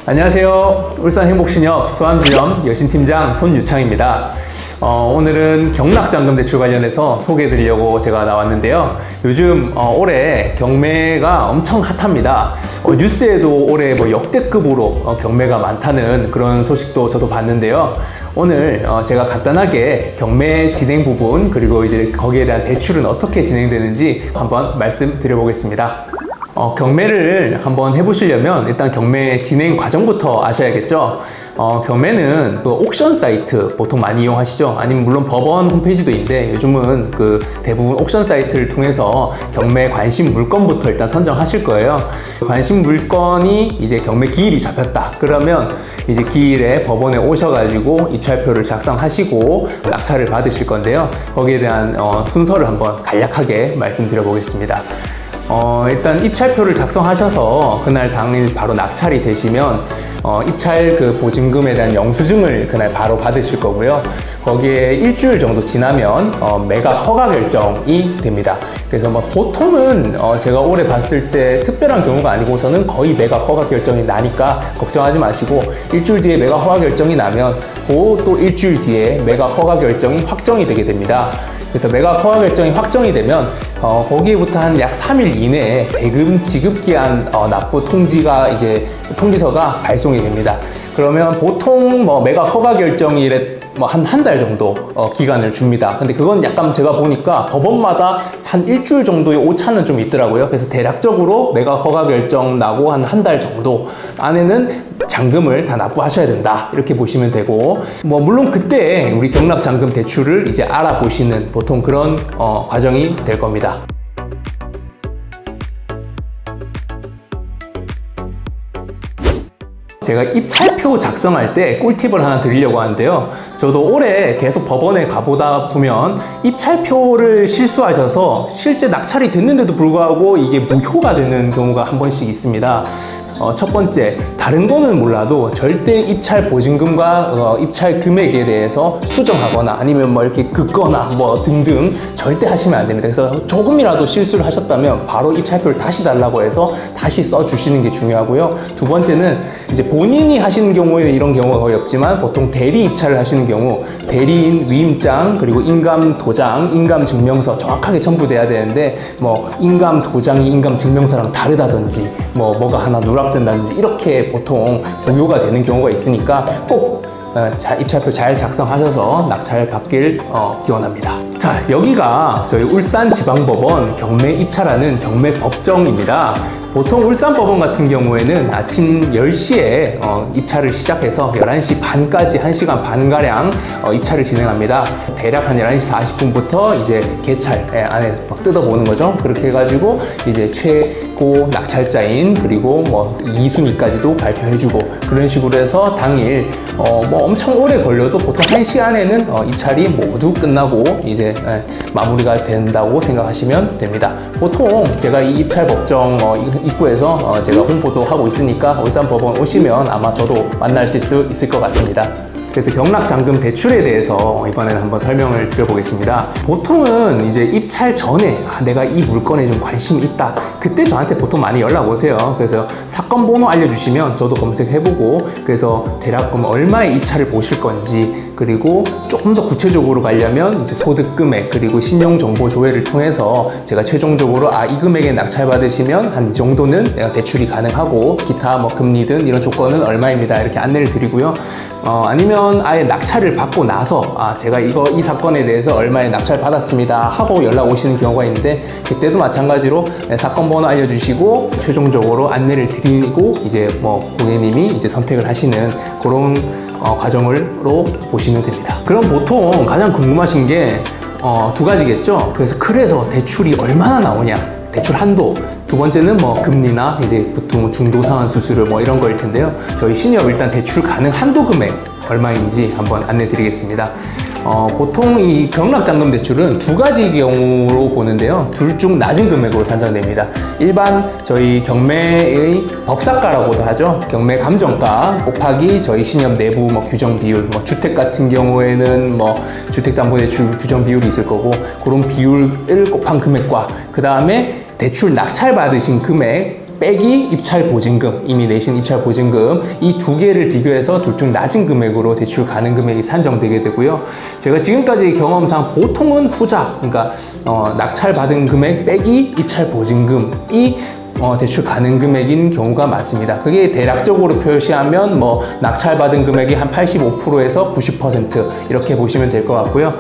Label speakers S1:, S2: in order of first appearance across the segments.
S1: 안녕하세요. 울산행복신협 수암지점 여신팀장 손유창입니다. 오늘은 경락잔금대출 관련해서 소개해 드리려고 제가 나왔는데요. 요즘 올해 경매가 엄청 핫합니다. 뉴스에도 올해 뭐 역대급으로 경매가 많다는 그런 소식도 저도 봤는데요. 오늘 제가 간단하게 경매 진행 부분, 그리고 이제 거기에 대한 대출은 어떻게 진행되는지 한번 말씀드려 보겠습니다. 경매를 한번 해보시려면 일단 경매 진행 과정부터 아셔야겠죠. 경매는 그 옥션 사이트 보통 많이 이용하시죠. 아니면 물론 법원 홈페이지도 있는데 요즘은 그 대부분 옥션 사이트를 통해서 경매 관심 물건부터 일단 선정하실 거예요. 관심 물건이 이제 경매 기일이 잡혔다 그러면 이제 기일에 법원에 오셔가지고 입찰표를 작성하시고 낙찰을 받으실 건데요. 거기에 대한 순서를 한번 간략하게 말씀드려 보겠습니다. 일단 입찰표를 작성하셔서 그날 당일 바로 낙찰이 되시면 입찰 그 보증금에 대한 영수증을 그날 바로 받으실 거고요. 거기에 일주일 정도 지나면 매각 허가 결정이 됩니다. 그래서 뭐 보통은 제가 올해 봤을 때 특별한 경우가 아니고서는 거의 매각 허가 결정이 나니까 걱정하지 마시고, 일주일 뒤에 매각 허가 결정이 나면 그 또 일주일 뒤에 매각 허가 결정이 확정이 되게 됩니다. 그래서 매각 허가 결정이 확정이 되면 거기에부터 한 약 3일 이내에 대금 지급기한 납부 통지가 이제 통지서가 발송이 됩니다. 그러면 보통 뭐 매각 허가 결정일에 뭐 한 달 정도 기간을 줍니다. 근데 그건 약간 제가 보니까 법원마다 한 일주일 정도의 오차는 좀 있더라고요. 그래서 대략적으로 매각 허가 결정 나고 한 달 정도 안에는 잔금을 다 납부하셔야 된다, 이렇게 보시면 되고, 뭐 물론 그때 우리 경락잔금 대출을 이제 알아보시는 보통 그런 과정이 될 겁니다. 제가 입찰표 작성할 때 꿀팁을 하나 드리려고 하는데요. 저도 올해 계속 법원에 가보다 보면 입찰표를 실수하셔서 실제 낙찰이 됐는데도 불구하고 이게 무효가 되는 경우가 한 번씩 있습니다. 첫 번째, 다른 거는 몰라도 절대 입찰 보증금과 입찰 금액에 대해서 수정하거나 아니면 뭐 이렇게 긋거나 뭐 등등 절대 하시면 안 됩니다. 그래서 조금이라도 실수를 하셨다면 바로 입찰표를 다시 달라고 해서 다시 써주시는 게 중요하고요. 두 번째는 이제 본인이 하시는 경우에는 이런 경우가 거의 없지만 보통 대리 입찰을 하시는 경우 대리인 위임장, 그리고 인감 도장, 인감 증명서 정확하게 첨부돼야 되는데 뭐 인감 도장이 인감 증명서랑 다르다든지 뭐가 하나 누락된다든지 이렇게 보통 무효가 되는 경우가 있으니까 꼭 입찰표 잘 작성하셔서 낙찰 받길 기원합니다. 자, 여기가 저희 울산지방법원 경매 입찰하는 경매 법정입니다. 보통 울산법원 같은 경우에는 아침 10시에 입찰을 시작해서 11시 반까지 1시간 반가량 입찰을 진행합니다. 대략 한 11시 40분부터 이제 개찰 안에 막 뜯어보는 거죠. 그렇게 해가지고 이제 최고 낙찰자인 그리고 뭐 2순위까지도 발표해주고, 그런 식으로 해서 당일 뭐 엄청 오래 걸려도 보통 1시 안에는 입찰이 모두 끝나고 이제 마무리가 된다고 생각하시면 됩니다. 보통 제가 이 입찰 법정 입구에서 제가 홍보도 하고 있으니까 울산법원 오시면 아마 저도 만나실 수 있을 것 같습니다. 그래서 경락잔금 대출에 대해서 이번에는 한번 설명을 드려보겠습니다. 보통은 이제 입찰 전에 내가 이 물건에 좀 관심이 있다, 그때 저한테 보통 많이 연락 오세요. 그래서 사건 번호 알려주시면 저도 검색해보고, 그래서 대략 그럼 얼마의 입찰을 보실 건지, 그리고 조금 더 구체적으로 가려면 이제 소득 금액 그리고 신용 정보 조회를 통해서 제가 최종적으로 이 금액에 낙찰 받으시면 한 이 정도는 내가 대출이 가능하고 기타 뭐 금리든 이런 조건은 얼마입니다, 이렇게 안내를 드리고요. 아니면 아예 낙찰을 받고 나서 제가 이 사건에 대해서 얼마에 낙찰 받았습니다 하고 연락 오시는 경우가 있는데, 그때도 마찬가지로 사건 번호 알려주시고 최종적으로 안내를 드리고 이제 뭐 고객님이 이제 선택을 하시는 그런 과정으로 보시면 됩니다. 그럼 보통 가장 궁금하신 게 두 가지겠죠. 그래서 대출이 얼마나 나오냐, 대출 한도, 두 번째는 뭐 금리나 이제 보통 중도 상환 수수료 뭐 이런 거일 텐데요. 저희 신협 일단 대출 가능 한도 금액 얼마인지 한번 안내 드리겠습니다. 보통 이 경락잔금 대출은 두 가지 경우로 보는데요. 둘 중 낮은 금액으로 산정됩니다. 일반 저희 경매의 법사가라고도 하죠. 경매 감정가 곱하기 저희 신협 내부 규정 비율, 주택 같은 경우에는 주택담보대출 규정 비율이 있을 거고, 그런 비율을 곱한 금액과 그 다음에 대출 낙찰 받으신 금액 빼기 입찰 보증금, 이미 내신 입찰 보증금, 이 두 개를 비교해서 둘 중 낮은 금액으로 대출 가능 금액이 산정되게 되고요. 제가 지금까지 경험상 보통은 후자, 그러니까 낙찰 받은 금액 빼기 입찰 보증금이 대출 가능 금액인 경우가 많습니다. 그게 대략적으로 표시하면 낙찰받은 금액이 한 85%에서 90% 이렇게 보시면 될 것 같고요.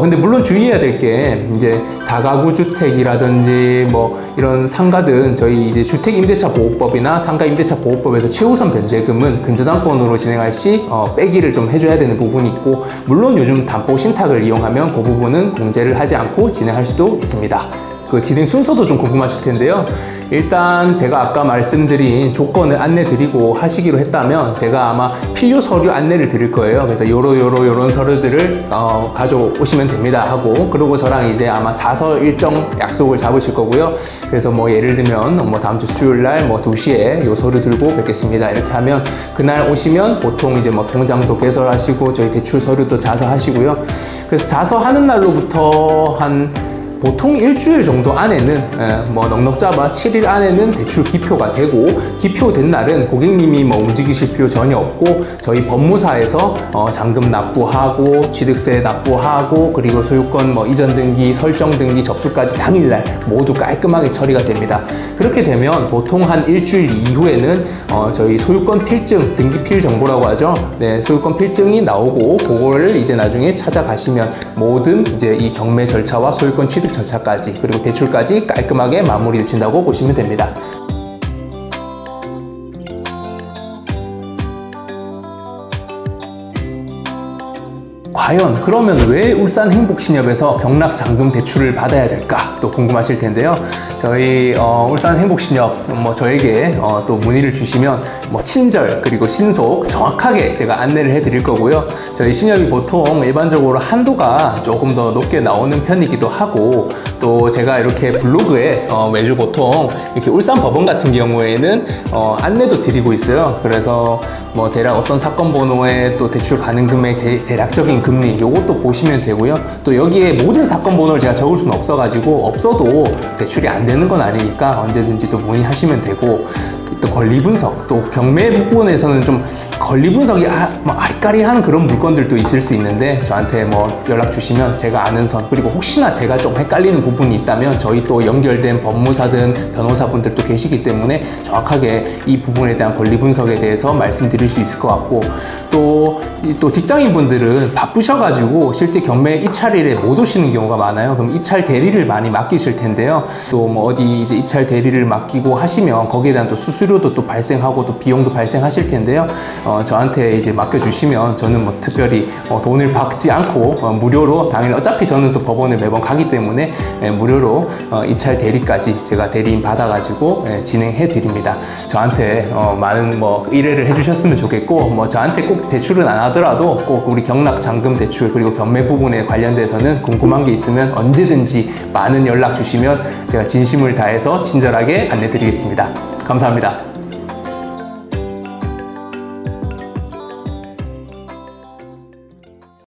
S1: 근데 물론 주의해야 될 게 이제 다가구 주택이라든지 이런 상가든 저희 이제 주택임대차보호법이나 상가임대차보호법에서 최우선 변제금은 근저당권으로 진행할 시 빼기를 좀 해줘야 되는 부분이 있고, 물론 요즘 담보 신탁을 이용하면 그 부분은 공제를 하지 않고 진행할 수도 있습니다. 그 진행 순서도 좀 궁금하실 텐데요. 일단 제가 아까 말씀드린 조건을 안내 드리고 하시기로 했다면 제가 아마 필요 서류 안내를 드릴 거예요. 그래서 요런 서류들을 가져오시면 됩니다 하고, 그리고 저랑 이제 아마 자서 일정 약속을 잡으실 거고요. 그래서 예를 들면 다음 주 수요일 날 2시에 요 서류 들고 뵙겠습니다 이렇게 하면, 그날 오시면 보통 이제 통장도 개설하시고 저희 대출 서류도 자서하시고요. 그래서 자서하는 날로부터 보통 일주일 정도 안에는 넉넉 잡아 7일 안에는 대출 기표가 되고, 기표된 날은 고객님이 움직이실 필요 전혀 없고 저희 법무사에서 잔금 납부하고 취득세 납부하고 그리고 소유권 이전 등기, 설정 등기, 접수까지 당일날 모두 깔끔하게 처리가 됩니다. 그렇게 되면 보통 한 일주일 이후에는 저희 소유권 필증, 등기필 정보라고 하죠. 네, 소유권 필증이 나오고 그거를 이제 나중에 찾아가시면 모든 이제 이 경매 절차와 소유권 취득 절차까지 그리고 대출까지 깔끔하게 마무리 되신다고 보시면 됩니다. 과연 그러면 왜 울산행복신협에서 경락잔금 대출을 받아야 될까 또 궁금하실 텐데요. 저희 울산행복신협 저에게 또 문의를 주시면 친절 그리고 신속 정확하게 제가 안내를 해드릴 거고요. 저희 신협이 보통 일반적으로 한도가 조금 더 높게 나오는 편이기도 하고, 또 제가 이렇게 블로그에 매주 보통 이렇게 울산 법원 같은 경우에는 안내도 드리고 있어요. 그래서 대략 어떤 사건 번호에 또 대출 가능 금액 대략적인 금리 요것도 보시면 되고요. 또 여기에 모든 사건 번호를 제가 적을 수는 없어가지고, 없어도 대출이 안 되는 건 아니니까 언제든지 또 문의하시면 되고, 또 권리 분석, 또 경매 부분에서는 좀 권리 분석이 아리까리한 그런 물건들도 있을 수 있는데 저한테 연락 주시면 제가 아는 선, 그리고 혹시나 제가 좀 헷갈리는 부분이 있다면 저희 또 연결된 법무사든 변호사분들도 계시기 때문에 정확하게 이 부분에 대한 권리 분석에 대해서 말씀드릴 수 있을 것 같고, 또 직장인분들은 바쁘셔가지고 실제 경매 입찰일에 못 오시는 경우가 많아요. 그럼 입찰 대리를 많이 맡기실 텐데요. 또 어디 이제 입찰 대리를 맡기고 하시면 거기에 대한 또 수수료도 또 발생하고 또 비용도 발생하실 텐데요. 저한테 이제 맡겨주시면 저는 특별히 돈을 받지 않고 무료로, 당연히 어차피 저는 또 법원에 매번 가기 때문에 무료로 입찰 대리까지 제가 대리인 받아가지고 진행해 드립니다. 저한테 많은 의뢰를 해주셨으면 좋겠고, 저한테 꼭 대출은 안 하더라도 꼭 우리 경락잔금 대출 그리고 경매 부분에 관련돼서는 궁금한 게 있으면 언제든지 많은 연락 주시면 제가 진심을 다해서 친절하게 안내 드리겠습니다. 감사합니다.